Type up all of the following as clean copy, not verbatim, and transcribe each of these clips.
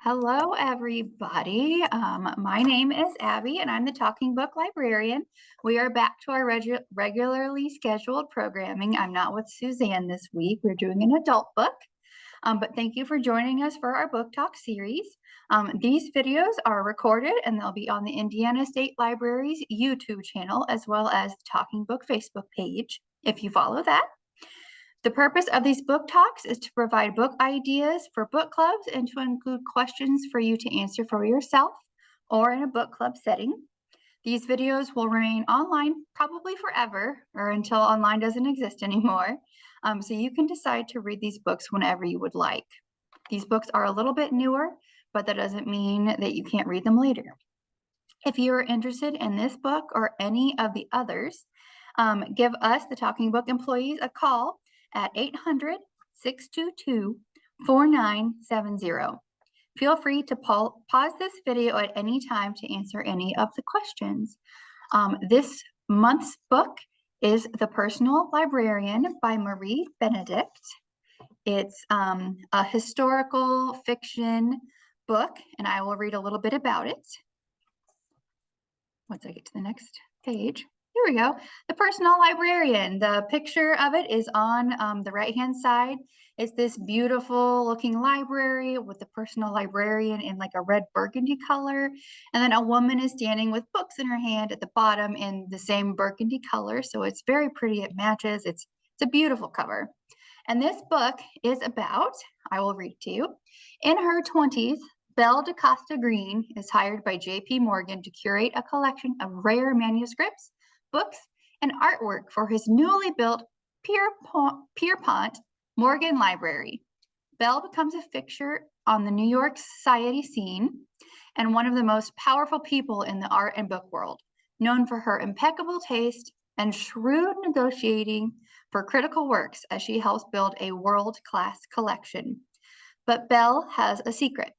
Hello, everybody. My name is Abby, and I'm the Talking Book Librarian. We are back to our regularly scheduled programming. I'm not with Suzanne this week. We're doing an adult book, but thank you for joining us for our book talk series. These videos are recorded, and they'll be on the Indiana State Library's YouTube channel, as well as the Talking Book Facebook page, if you follow that. The purpose of these book talks is to provide book ideas for book clubs and to include questions for you to answer for yourself or in a book club setting. These videos will remain online probably forever or until online doesn't exist anymore. So you can decide to read these books whenever you would like. These books are a little bit newer, but that doesn't mean that you can't read them later. If you're interested in this book or any of the others, give us, the Talking Book employees, a call at 800-622-4970. Feel free to pause this video at any time to answer any of the questions. This month's book is The Personal Librarian by Marie Benedict. It's a historical fiction book, and I will read a little bit about it. Once I get to the next page. Here we go. The Personal Librarian. The picture of it is on the right-hand side. It's this beautiful looking library with the personal librarian in like a red burgundy color. And then a woman is standing with books in her hand at the bottom in the same burgundy color. So it's very pretty. It matches. It's a beautiful cover. And this book is about, I will read to you, in her 20s, Belle DaCosta Green is hired by J.P. Morgan to curate a collection of rare manuscripts, books, and artwork for his newly built Pierpont Morgan Library. Belle becomes a fixture on the New York society scene and one of the most powerful people in the art and book world, known for her impeccable taste and shrewd negotiating for critical works as she helps build a world-class collection. But Belle has a secret,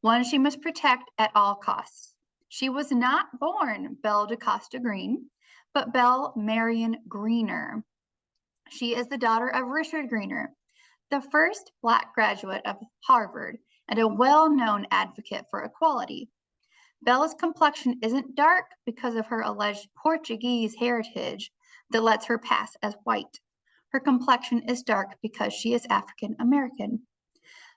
one she must protect at all costs. She was not born Belle DaCosta Green, but Belle Marion Greener. She is the daughter of Richard Greener, the first Black graduate of Harvard and a well-known advocate for equality. Belle's complexion isn't dark because of her alleged Portuguese heritage that lets her pass as white. Her complexion is dark because she is African American.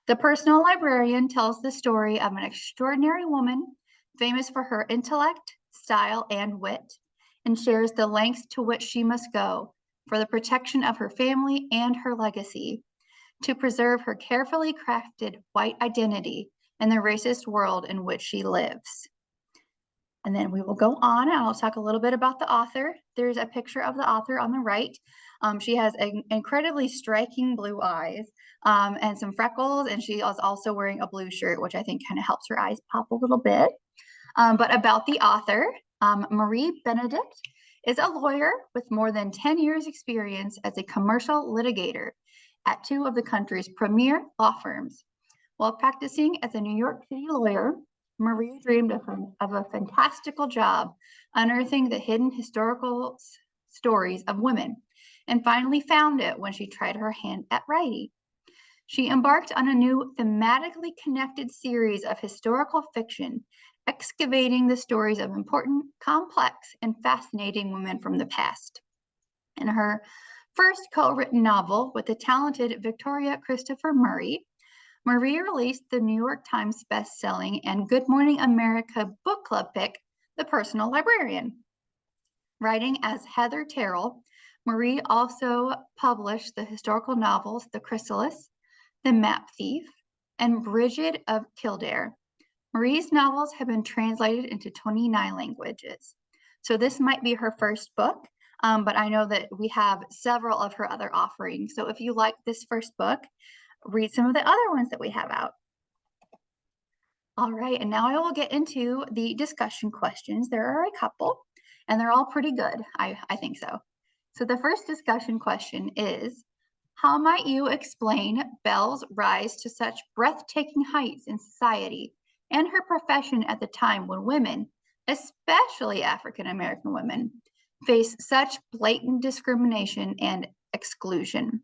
The Personal Librarian tells the story of an extraordinary woman famous for her intellect, style, and wit, and shares the lengths to which she must go for the protection of her family and her legacy, to preserve her carefully crafted white identity in the racist world in which she lives. And then we will go on and I'll talk a little bit about the author. There's a picture of the author on the right. She has incredibly striking blue eyes and some freckles, and she is also wearing a blue shirt, which I think kind of helps her eyes pop a little bit. But about the author, Marie Benedict is a lawyer with more than 10 years experience as a commercial litigator at two of the country's premier law firms. While practicing as a New York City lawyer, Marie dreamed of a fantastical job unearthing the hidden historical stories of women, and finally found it when she tried her hand at writing. She embarked on a new thematically connected series of historical fiction, excavating the stories of important, complex, and fascinating women from the past. In her first co-written novel with the talented Victoria Christopher Murray, Marie released the New York Times best-selling and Good Morning America book club pick, The Personal Librarian. Writing as Heather Terrell, Marie also published the historical novels The Chrysalis, The Map Thief, and Bridget of Kildare. Marie's novels have been translated into 29 languages. So this might be her first book, but I know that we have several of her other offerings. So if you like this first book, read some of the other ones that we have out. All right, and now I will get into the discussion questions. There are a couple, and they're all pretty good. I think so. So the first discussion question is, how might you explain Belle's rise to such breathtaking heights in society and her profession at the time when women, especially African American women, face such blatant discrimination and exclusion?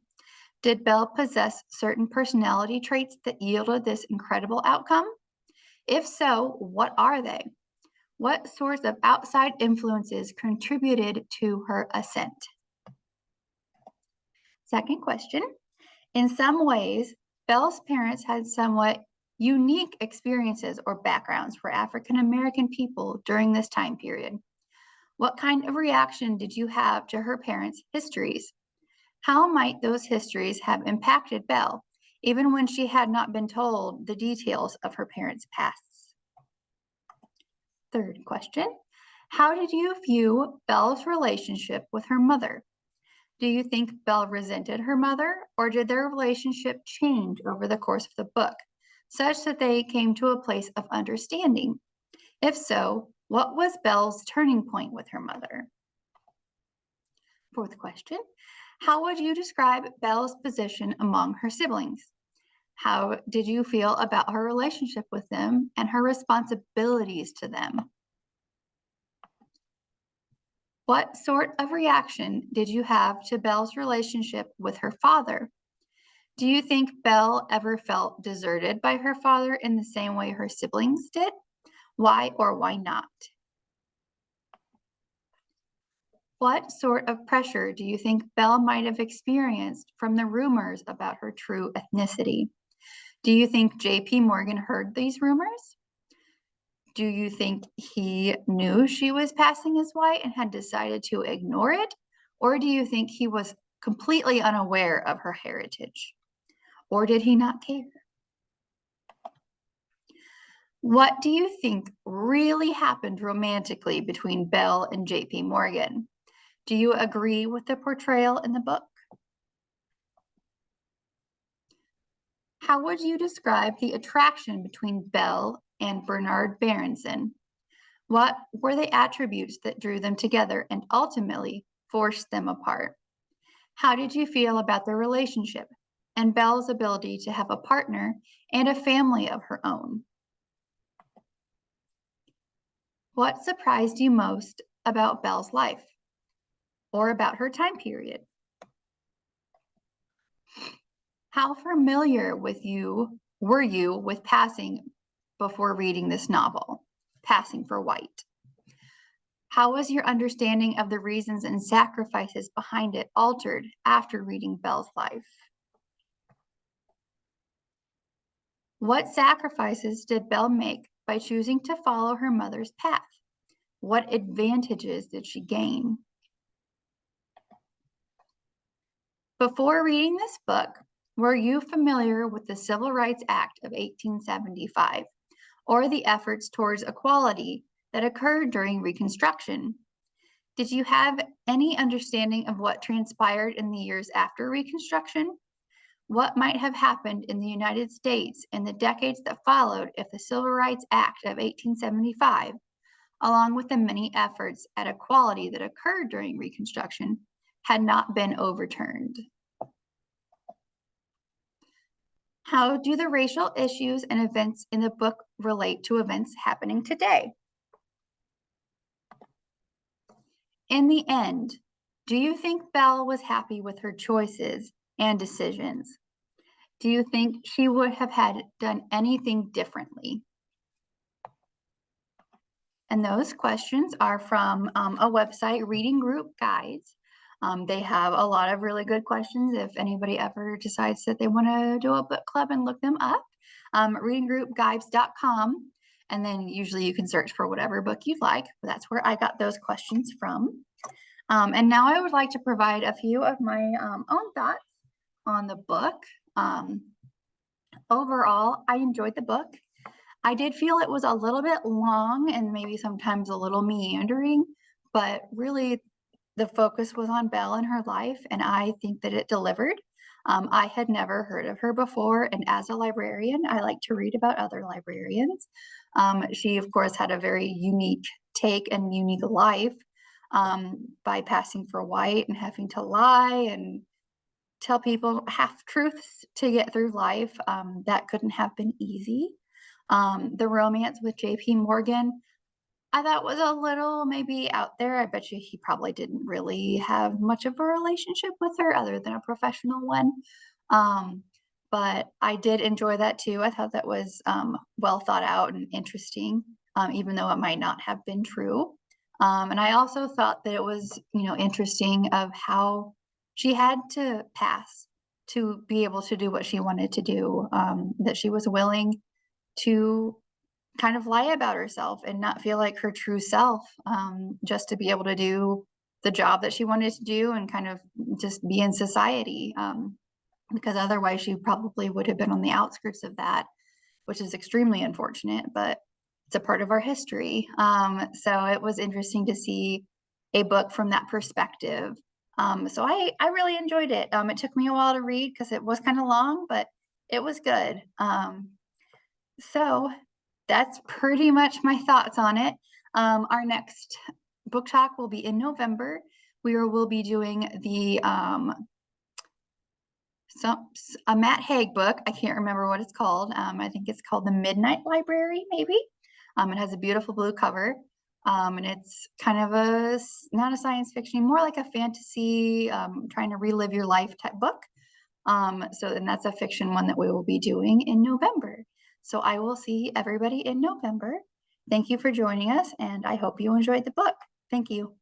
Did Belle possess certain personality traits that yielded this incredible outcome? If so, what are they? What sorts of outside influences contributed to her ascent? Second question. In some ways, Belle's parents had somewhat unique experiences or backgrounds for African American people during this time period. What kind of reaction did you have to her parents' histories? How might those histories have impacted Belle, even when she had not been told the details of her parents' pasts? Third question. How did you view Belle's relationship with her mother? Do you think Belle resented her mother, or did their relationship change over the course of the book, such that they came to a place of understanding? If so, what was Belle's turning point with her mother? Fourth question. How would you describe Belle's position among her siblings? How did you feel about her relationship with them and her responsibilities to them? What sort of reaction did you have to Belle's relationship with her father? Do you think Belle ever felt deserted by her father in the same way her siblings did? Why or why not? What sort of pressure do you think Belle might have experienced from the rumors about her true ethnicity? Do you think J.P. Morgan heard these rumors? Do you think he knew she was passing as white and had decided to ignore it? Or do you think he was completely unaware of her heritage? Or did he not care? What do you think really happened romantically between Belle and J.P. Morgan? Do you agree with the portrayal in the book? How would you describe the attraction between Belle and Bernard Berenson? What were the attributes that drew them together and ultimately forced them apart? How did you feel about their relationship and Belle's ability to have a partner and a family of her own? What surprised you most about Belle's life or about her time period? How familiar were you with passing before reading this novel, Passing for White? How was your understanding of the reasons and sacrifices behind it altered after reading Belle's life? What sacrifices did Belle make by choosing to follow her mother's path? What advantages did she gain? Before reading this book, were you familiar with the Civil Rights Act of 1875 or the efforts towards equality that occurred during Reconstruction? Did you have any understanding of what transpired in the years after Reconstruction? What might have happened in the United States in the decades that followed if the Civil Rights Act of 1875, along with the many efforts at equality that occurred during Reconstruction, had not been overturned? How do the racial issues and events in the book relate to events happening today? In the end, do you think Belle was happy with her choices and decisions? Do you think she would have had done anything differently? And those questions are from a website, Reading Group Guides. They have a lot of really good questions if anybody ever decides that they want to do a book club and look them up. Readinggroupguides.com. And then usually you can search for whatever book you'd like. But that's where I got those questions from. And now I would like to provide a few of my own thoughts on the book. Overall, I enjoyed the book. I did feel it was a little bit long and maybe sometimes a little meandering, but really the focus was on Belle and her life, and I think that it delivered. I had never heard of her before, and as a librarian, I like to read about other librarians. She, of course, had a very unique take and unique life by passing for white and having to lie and tell people half truths to get through life. That couldn't have been easy. The romance with J.P. Morgan, I thought was a little maybe out there. I bet you he probably didn't really have much of a relationship with her other than a professional one. but I did enjoy that too. I thought that was well thought out and interesting, even though it might not have been true. And I also thought that it was, interesting of how she had to pass to be able to do what she wanted to do, that she was willing to kind of lie about herself and not feel like her true self, just to be able to do the job that she wanted to do and kind of just be in society. Because otherwise she probably would have been on the outskirts of that, which is extremely unfortunate, but it's a part of our history. So it was interesting to see a book from that perspective. So I really enjoyed it. It took me a while to read because it was kind of long, but it was good. So that's pretty much my thoughts on it. Our next book talk will be in November. We will be doing the a Matt Haig book. I can't remember what it's called. I think it's called The Midnight Library, maybe. It has a beautiful blue cover. And it's kind of not a science fiction, more like a fantasy, trying to relive your life type book. And that's a fiction one that we will be doing in November. So I will see everybody in November. Thank you for joining us, and I hope you enjoyed the book. Thank you.